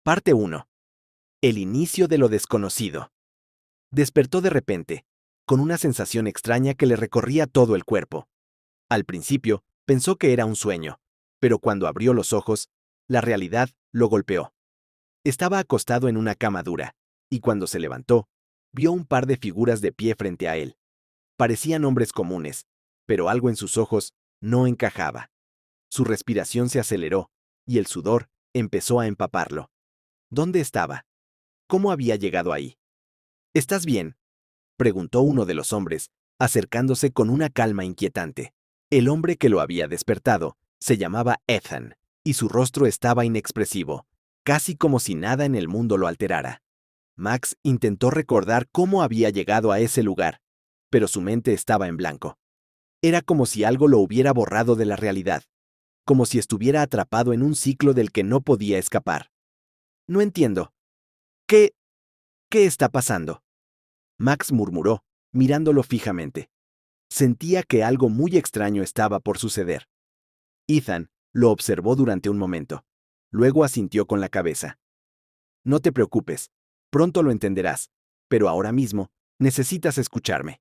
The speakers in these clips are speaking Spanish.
Parte 1. El inicio de lo desconocido. Despertó de repente, con una sensación extraña que le recorría todo el cuerpo. Al principio, pensó que era un sueño, pero cuando abrió los ojos, la realidad lo golpeó. Estaba acostado en una cama dura, y cuando se levantó, vio un par de figuras de pie frente a él. Parecían hombres comunes, pero algo en sus ojos no encajaba. Su respiración se aceleró, y el sudor empezó a empaparlo. ¿Dónde estaba? ¿Cómo había llegado ahí? ¿Estás bien?, preguntó uno de los hombres, acercándose con una calma inquietante. El hombre que lo había despertado se llamaba Ethan, y su rostro estaba inexpresivo, casi como si nada en el mundo lo alterara. Max intentó recordar cómo había llegado a ese lugar, pero su mente estaba en blanco. Era como si algo lo hubiera borrado de la realidad, como si estuviera atrapado en un ciclo del que no podía escapar. No entiendo. ¿Qué está pasando? Max murmuró, mirándolo fijamente. Sentía que algo muy extraño estaba por suceder. Ethan lo observó durante un momento. Luego asintió con la cabeza. No te preocupes, pronto lo entenderás, pero ahora mismo necesitas escucharme.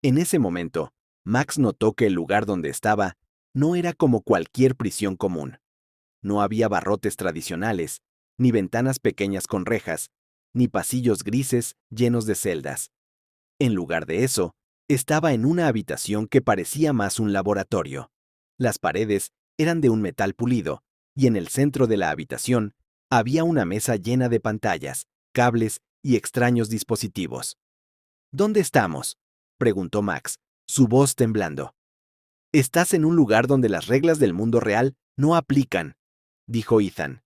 En ese momento, Max notó que el lugar donde estaba no era como cualquier prisión común. No había barrotes tradicionales, ni ventanas pequeñas con rejas, ni pasillos grises llenos de celdas. En lugar de eso, estaba en una habitación que parecía más un laboratorio. Las paredes eran de un metal pulido, y en el centro de la habitación había una mesa llena de pantallas, cables y extraños dispositivos. ¿Dónde estamos?, preguntó Max, su voz temblando. Estás en un lugar donde las reglas del mundo real no aplican, dijo Ethan.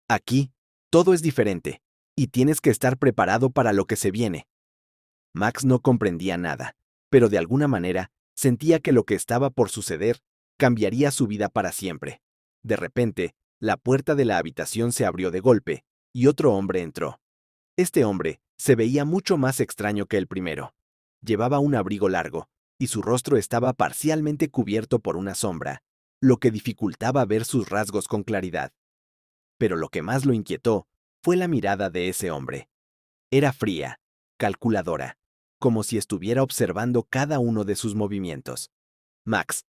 Aquí, todo es diferente, y tienes que estar preparado para lo que se viene. Max no comprendía nada, pero de alguna manera sentía que lo que estaba por suceder cambiaría su vida para siempre. De repente, la puerta de la habitación se abrió de golpe, y otro hombre entró. Este hombre se veía mucho más extraño que el primero. Llevaba un abrigo largo, y su rostro estaba parcialmente cubierto por una sombra, lo que dificultaba ver sus rasgos con claridad. Pero lo que más lo inquietó fue la mirada de ese hombre. Era fría, calculadora, como si estuviera observando cada uno de sus movimientos. Max,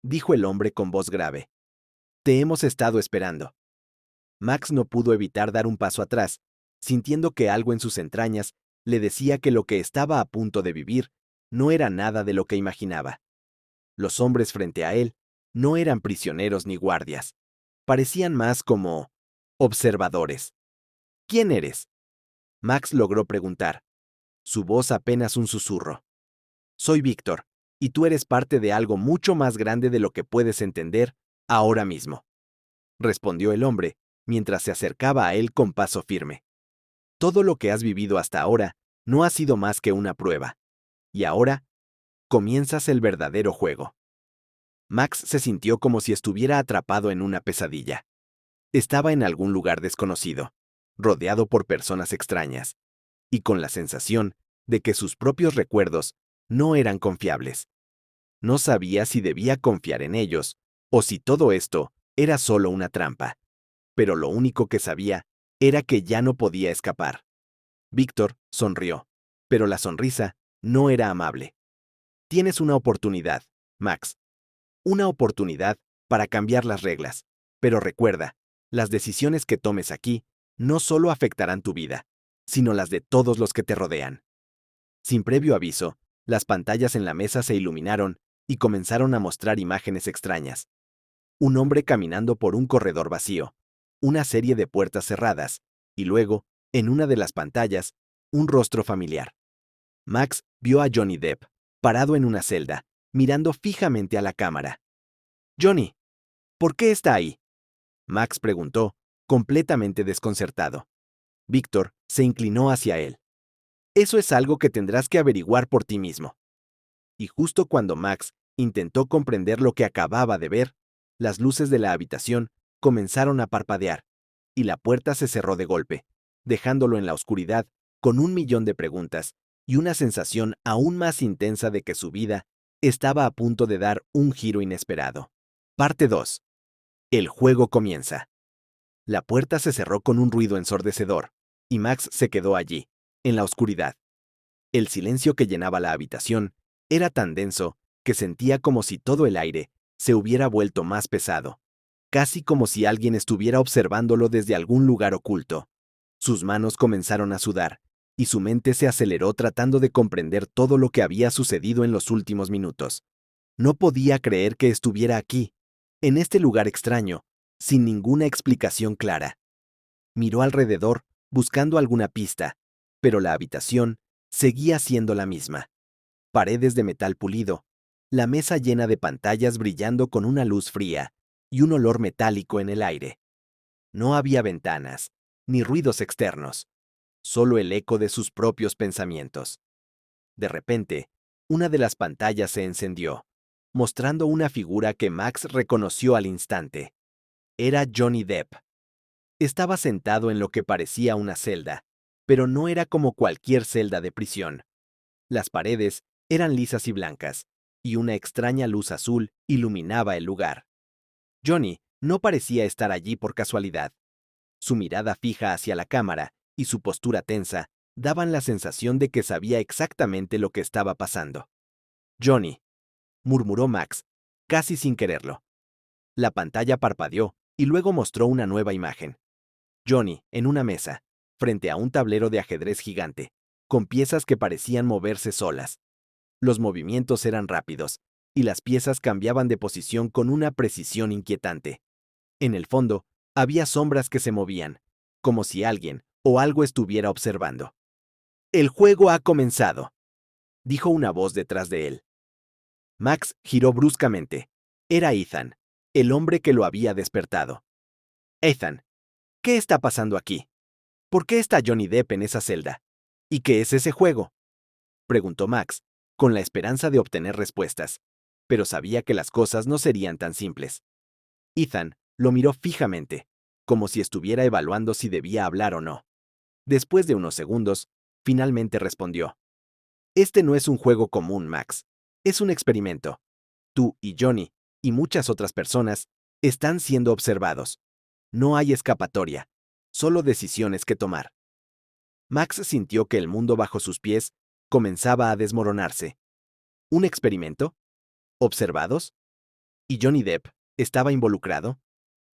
dijo el hombre con voz grave, te hemos estado esperando. Max no pudo evitar dar un paso atrás, sintiendo que algo en sus entrañas le decía que lo que estaba a punto de vivir no era nada de lo que imaginaba. Los hombres frente a él no eran prisioneros ni guardias. Parecían más como observadores. ¿Quién eres?, Max logró preguntar, su voz apenas un susurro. Soy Víctor, y tú eres parte de algo mucho más grande de lo que puedes entender ahora mismo, respondió el hombre, mientras se acercaba a él con paso firme. Todo lo que has vivido hasta ahora no ha sido más que una prueba, y ahora comienzas el verdadero juego. Max se sintió como si estuviera atrapado en una pesadilla. Estaba en algún lugar desconocido, rodeado por personas extrañas, y con la sensación de que sus propios recuerdos no eran confiables. No sabía si debía confiar en ellos, o si todo esto era solo una trampa. Pero lo único que sabía era que ya no podía escapar. Víctor sonrió, pero la sonrisa no era amable. Tienes una oportunidad, Max. Una oportunidad para cambiar las reglas. Pero recuerda, las decisiones que tomes aquí no solo afectarán tu vida, sino las de todos los que te rodean. Sin previo aviso, las pantallas en la mesa se iluminaron y comenzaron a mostrar imágenes extrañas. Un hombre caminando por un corredor vacío, una serie de puertas cerradas, y luego, en una de las pantallas, un rostro familiar. Max vio a Johnny Depp, parado en una celda, mirando fijamente a la cámara. Johnny, ¿por qué está ahí?, Max preguntó, completamente desconcertado. Víctor se inclinó hacia él. Eso es algo que tendrás que averiguar por ti mismo. Y justo cuando Max intentó comprender lo que acababa de ver, las luces de la habitación comenzaron a parpadear, y la puerta se cerró de golpe, dejándolo en la oscuridad con 1.000.000 de preguntas y una sensación aún más intensa de que su vida estaba a punto de dar un giro inesperado. Parte 2. El juego comienza. La puerta se cerró con un ruido ensordecedor, y Max se quedó allí, en la oscuridad. El silencio que llenaba la habitación era tan denso que sentía como si todo el aire se hubiera vuelto más pesado, casi como si alguien estuviera observándolo desde algún lugar oculto. Sus manos comenzaron a sudar, y su mente se aceleró tratando de comprender todo lo que había sucedido en los últimos minutos. No podía creer que estuviera aquí, en este lugar extraño, sin ninguna explicación clara. Miró alrededor, buscando alguna pista, pero la habitación seguía siendo la misma. Paredes de metal pulido, la mesa llena de pantallas brillando con una luz fría y un olor metálico en el aire. No había ventanas, ni ruidos externos, solo el eco de sus propios pensamientos. De repente, una de las pantallas se encendió, mostrando una figura que Max reconoció al instante. Era Johnny Depp. Estaba sentado en lo que parecía una celda, pero no era como cualquier celda de prisión. Las paredes eran lisas y blancas, y una extraña luz azul iluminaba el lugar. Johnny no parecía estar allí por casualidad. Su mirada fija hacia la cámara y su postura tensa daban la sensación de que sabía exactamente lo que estaba pasando. Johnny, murmuró Max, casi sin quererlo. La pantalla parpadeó y luego mostró una nueva imagen. Johnny, en una mesa, frente a un tablero de ajedrez gigante, con piezas que parecían moverse solas. Los movimientos eran rápidos, y las piezas cambiaban de posición con una precisión inquietante. En el fondo, había sombras que se movían, como si alguien o algo estuviera observando. «El juego ha comenzado», dijo una voz detrás de él. Max giró bruscamente. Era Ethan, el hombre que lo había despertado. «Ethan, ¿qué está pasando aquí? ¿Por qué está Johnny Depp en esa celda? ¿Y qué es ese juego?», preguntó Max, con la esperanza de obtener respuestas, pero sabía que las cosas no serían tan simples. Ethan lo miró fijamente, como si estuviera evaluando si debía hablar o no. Después de unos segundos, finalmente respondió. «Este no es un juego común, Max. Es un experimento. Tú y Johnny, y muchas otras personas, están siendo observados. No hay escapatoria, solo decisiones que tomar». Max sintió que el mundo bajo sus pies comenzaba a desmoronarse. ¿Un experimento? ¿Observados? ¿Y Johnny Depp estaba involucrado?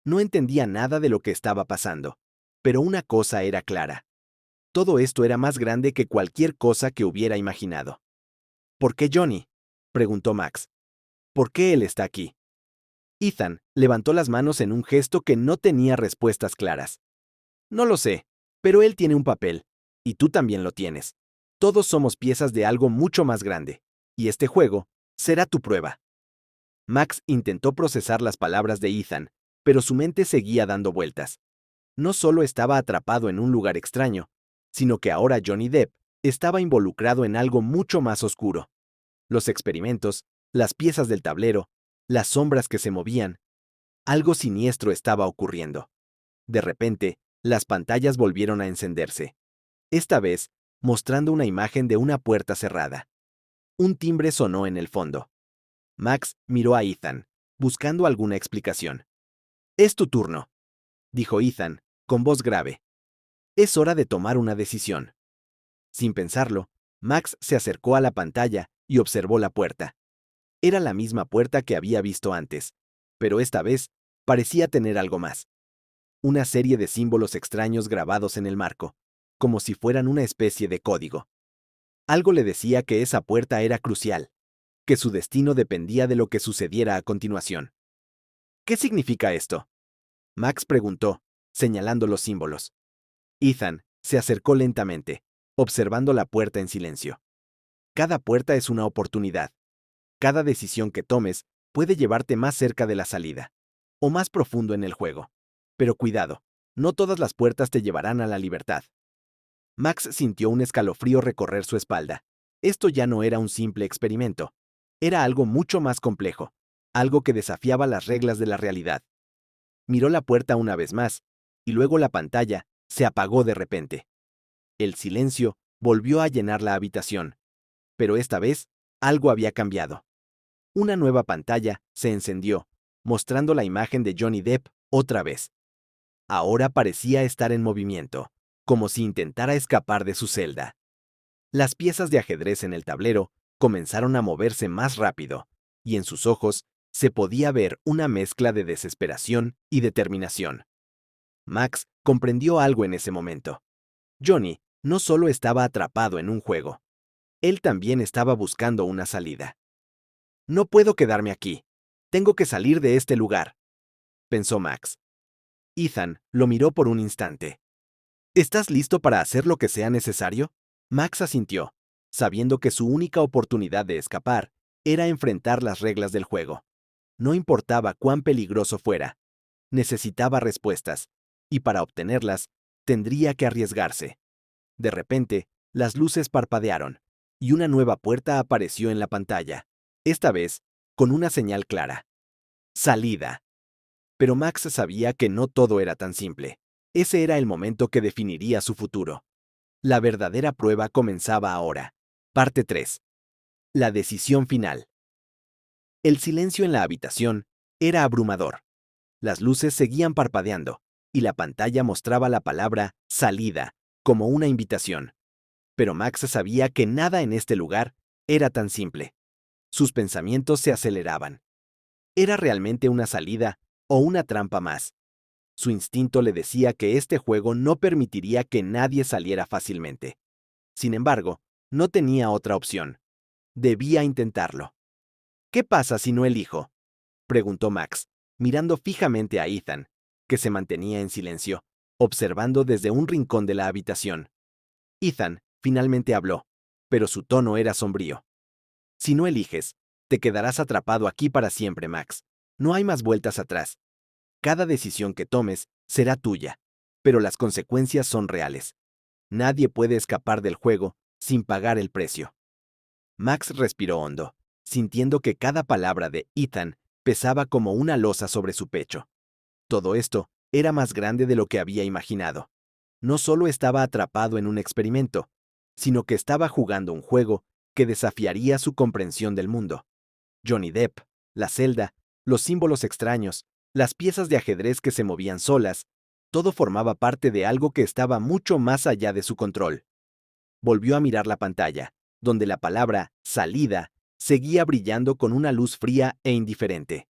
No entendía nada de lo que estaba pasando, pero una cosa era clara. Todo esto era más grande que cualquier cosa que hubiera imaginado. «¿Por qué Johnny?», preguntó Max. «¿Por qué él está aquí?». Ethan levantó las manos en un gesto que no tenía respuestas claras. «No lo sé, pero él tiene un papel, y tú también lo tienes. Todos somos piezas de algo mucho más grande, y este juego será tu prueba». Max intentó procesar las palabras de Ethan, pero su mente seguía dando vueltas. No solo estaba atrapado en un lugar extraño, sino que ahora Johnny Depp estaba involucrado en algo mucho más oscuro. Los experimentos, las piezas del tablero, las sombras que se movían. Algo siniestro estaba ocurriendo. De repente, las pantallas volvieron a encenderse. Esta vez, mostrando una imagen de una puerta cerrada. Un timbre sonó en el fondo. Max miró a Ethan, buscando alguna explicación. «Es tu turno», dijo Ethan, con voz grave. «Es hora de tomar una decisión». Sin pensarlo, Max se acercó a la pantalla y observó la puerta. Era la misma puerta que había visto antes, pero esta vez parecía tener algo más. Una serie de símbolos extraños grabados en el marco, como si fueran una especie de código. Algo le decía que esa puerta era crucial, que su destino dependía de lo que sucediera a continuación. «¿Qué significa esto?», Max preguntó, señalando los símbolos. Ethan se acercó lentamente, observando la puerta en silencio. «Cada puerta es una oportunidad. Cada decisión que tomes puede llevarte más cerca de la salida, o más profundo en el juego. Pero cuidado, no todas las puertas te llevarán a la libertad». Max sintió un escalofrío recorrer su espalda. Esto ya no era un simple experimento. Era algo mucho más complejo, algo que desafiaba las reglas de la realidad. Miró la puerta una vez más, y luego la pantalla se apagó de repente. El silencio volvió a llenar la habitación, pero esta vez algo había cambiado. Una nueva pantalla se encendió, mostrando la imagen de Johnny Depp otra vez. Ahora parecía estar en movimiento, como si intentara escapar de su celda. Las piezas de ajedrez en el tablero comenzaron a moverse más rápido, y en sus ojos se podía ver una mezcla de desesperación y determinación. Max comprendió algo en ese momento. Johnny no solo estaba atrapado en un juego, él también estaba buscando una salida. No puedo quedarme aquí. Tengo que salir de este lugar, pensó Max. Ethan lo miró por un instante. ¿Estás listo para hacer lo que sea necesario? Max asintió, sabiendo que su única oportunidad de escapar era enfrentar las reglas del juego. No importaba cuán peligroso fuera, necesitaba respuestas, y para obtenerlas, tendría que arriesgarse. De repente, las luces parpadearon, y una nueva puerta apareció en la pantalla, esta vez con una señal clara. Salida. Pero Max sabía que no todo era tan simple. Ese era el momento que definiría su futuro. La verdadera prueba comenzaba ahora. Parte 3. La decisión final. El silencio en la habitación era abrumador. Las luces seguían parpadeando, y la pantalla mostraba la palabra salida como una invitación. Pero Max sabía que nada en este lugar era tan simple. Sus pensamientos se aceleraban. ¿Era realmente una salida o una trampa más? Su instinto le decía que este juego no permitiría que nadie saliera fácilmente. Sin embargo, no tenía otra opción. Debía intentarlo. ¿Qué pasa si no elijo?, preguntó Max, mirando fijamente a Ethan, que se mantenía en silencio, observando desde un rincón de la habitación. Ethan finalmente habló, pero su tono era sombrío. Si no eliges, te quedarás atrapado aquí para siempre, Max. No hay más vueltas atrás. Cada decisión que tomes será tuya, pero las consecuencias son reales. Nadie puede escapar del juego sin pagar el precio. Max respiró hondo, sintiendo que cada palabra de Ethan pesaba como una losa sobre su pecho. Todo esto era más grande de lo que había imaginado. No solo estaba atrapado en un experimento, sino que estaba jugando un juego que desafiaría su comprensión del mundo. Johnny Depp, la celda, los símbolos extraños, las piezas de ajedrez que se movían solas, todo formaba parte de algo que estaba mucho más allá de su control. Volvió a mirar la pantalla, donde la palabra salida seguía brillando con una luz fría e indiferente.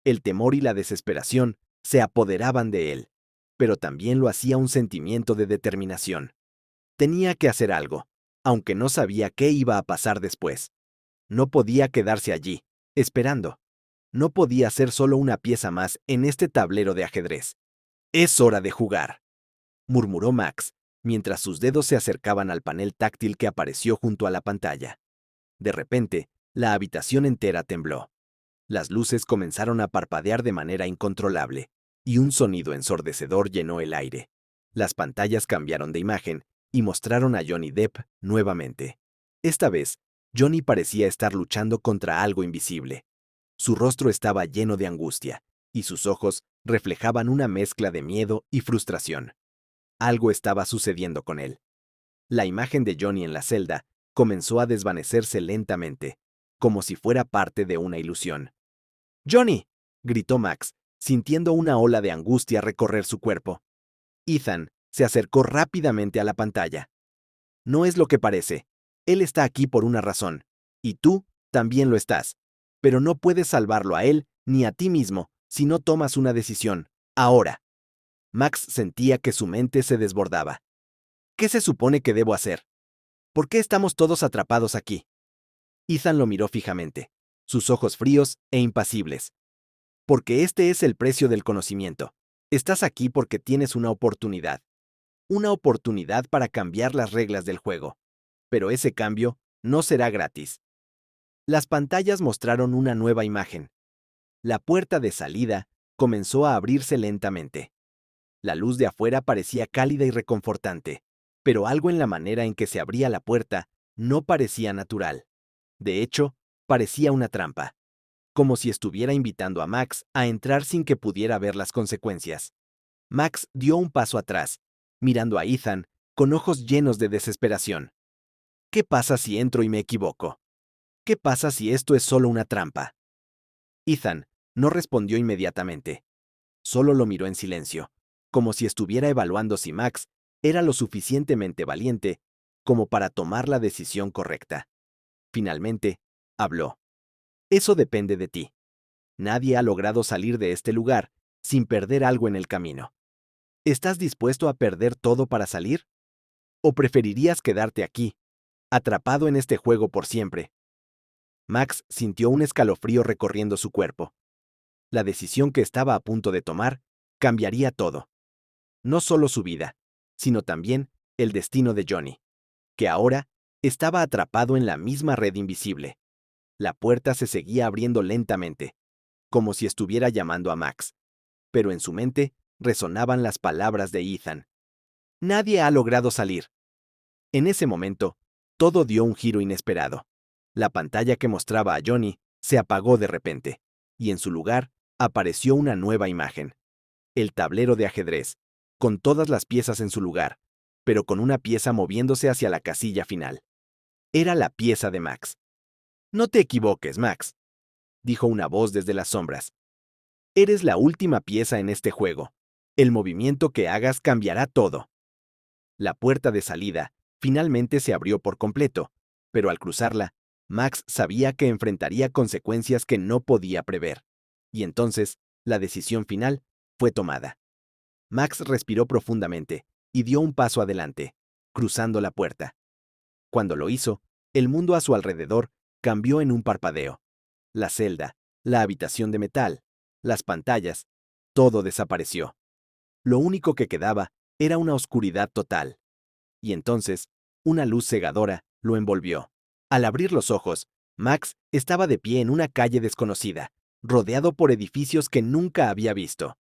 El temor y la desesperación se apoderaban de él, pero también lo hacía un sentimiento de determinación. Tenía que hacer algo, aunque no sabía qué iba a pasar después. No podía quedarse allí, esperando. No podía ser solo una pieza más en este tablero de ajedrez. Es hora de jugar, murmuró Max, mientras sus dedos se acercaban al panel táctil que apareció junto a la pantalla. De repente, la habitación entera tembló. Las luces comenzaron a parpadear de manera incontrolable, y un sonido ensordecedor llenó el aire. Las pantallas cambiaron de imagen y mostraron a Johnny Depp nuevamente. Esta vez, Johnny parecía estar luchando contra algo invisible. Su rostro estaba lleno de angustia, y sus ojos reflejaban una mezcla de miedo y frustración. Algo estaba sucediendo con él. La imagen de Johnny en la celda comenzó a desvanecerse lentamente, como si fuera parte de una ilusión. ¡Johnny!, gritó Max, sintiendo una ola de angustia recorrer su cuerpo. Ethan se acercó rápidamente a la pantalla. No es lo que parece. Él está aquí por una razón, y tú también lo estás. Pero no puedes salvarlo a él ni a ti mismo si no tomas una decisión, ahora. Max sentía que su mente se desbordaba. ¿Qué se supone que debo hacer? ¿Por qué estamos todos atrapados aquí? Ethan lo miró fijamente, sus ojos fríos e impasibles. Porque este es el precio del conocimiento. Estás aquí porque tienes una oportunidad. Una oportunidad para cambiar las reglas del juego. Pero ese cambio no será gratis. Las pantallas mostraron una nueva imagen. La puerta de salida comenzó a abrirse lentamente. La luz de afuera parecía cálida y reconfortante, pero algo en la manera en que se abría la puerta no parecía natural. De hecho, parecía una trampa, como si estuviera invitando a Max a entrar sin que pudiera ver las consecuencias. Max dio un paso atrás, mirando a Ethan con ojos llenos de desesperación. ¿Qué pasa si entro y me equivoco? ¿Qué pasa si esto es solo una trampa? Ethan no respondió inmediatamente. Solo lo miró en silencio, como si estuviera evaluando si Max era lo suficientemente valiente como para tomar la decisión correcta. Finalmente, habló. Eso depende de ti. Nadie ha logrado salir de este lugar sin perder algo en el camino. ¿Estás dispuesto a perder todo para salir? ¿O preferirías quedarte aquí, atrapado en este juego por siempre? Max sintió un escalofrío recorriendo su cuerpo. La decisión que estaba a punto de tomar cambiaría todo. No solo su vida, sino también el destino de Johnny, que ahora estaba atrapado en la misma red invisible. La puerta se seguía abriendo lentamente, como si estuviera llamando a Max, pero en su mente resonaban las palabras de Ethan. Nadie ha logrado salir. En ese momento, todo dio un giro inesperado. La pantalla que mostraba a Johnny se apagó de repente, y en su lugar apareció una nueva imagen. El tablero de ajedrez, con todas las piezas en su lugar, pero con una pieza moviéndose hacia la casilla final. Era la pieza de Max. No te equivoques, Max, dijo una voz desde las sombras. Eres la última pieza en este juego. El movimiento que hagas cambiará todo. La puerta de salida finalmente se abrió por completo, pero al cruzarla, Max sabía que enfrentaría consecuencias que no podía prever. Y entonces, la decisión final fue tomada. Max respiró profundamente y dio un paso adelante, cruzando la puerta. Cuando lo hizo, el mundo a su alrededor cambió en un parpadeo. La celda, la habitación de metal, las pantallas, todo desapareció. Lo único que quedaba era una oscuridad total. Y entonces, una luz cegadora lo envolvió. Al abrir los ojos, Max estaba de pie en una calle desconocida, rodeado por edificios que nunca había visto.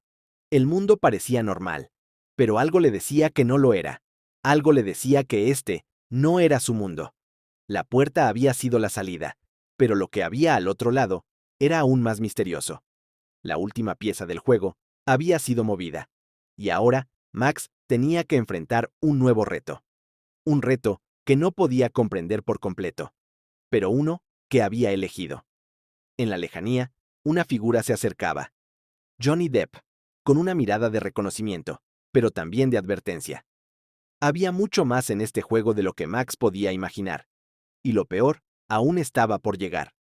El mundo parecía normal, pero algo le decía que no lo era. Algo le decía que este no era su mundo. La puerta había sido la salida, pero lo que había al otro lado era aún más misterioso. La última pieza del juego había sido movida, y ahora Max tenía que enfrentar un nuevo reto. Un reto que no podía comprender por completo, pero uno que había elegido. En la lejanía, una figura se acercaba. Johnny Depp, con una mirada de reconocimiento, pero también de advertencia. Había mucho más en este juego de lo que Max podía imaginar, y lo peor aún estaba por llegar.